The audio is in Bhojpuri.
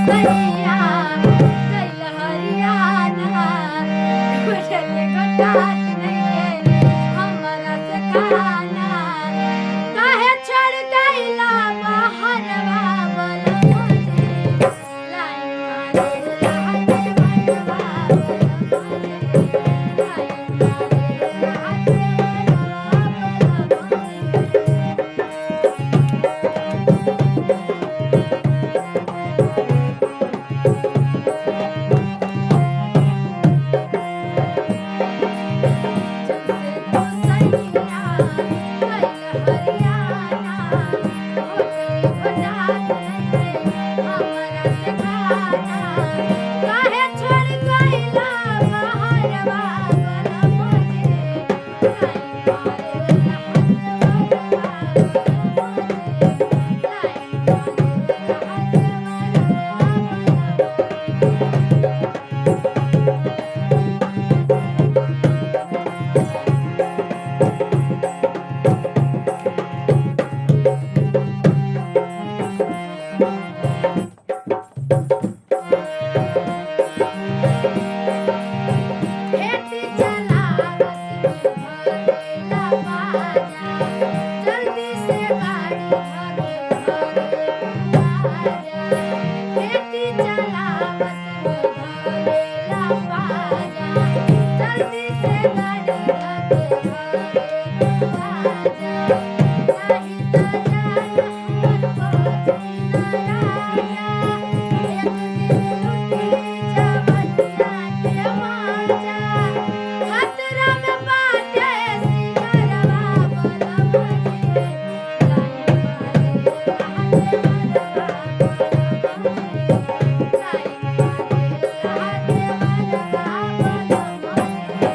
सैया गइल हरियाणा उठले गोटात नइखे हमरा से खाना काहे छोड़ गइला बहरवा बोलबो जे लाइन मारे राहत मनवा बोलबो जे लाइन मारे राहत मनवा बोलबो जे जब से तू सैया गइल हरियाणा होटली गोटात नइखे हमरा से खाना काहे छोड़ गइला बहरवा बोलबो जे लाइन मारे राहत मनवा बोलबो जे लाइन मारे राहत मनवा बोलबो खेती चलावत भरेला बाजा जल्दी से गाड़ी भागे भागे आजा खेती चलावत भरेला बाजा जल्दी से गाड़ी भागे भागे आजा नाही त जान हमर पहुँची न राजा एक दिन लुटी जवनिया के माजा खतरा में बाटे सिंगरवा बोलबो जे लाइन मारे राहत मनवा बोलबो जे लाइन मारे राहत मनवा बोलबो जे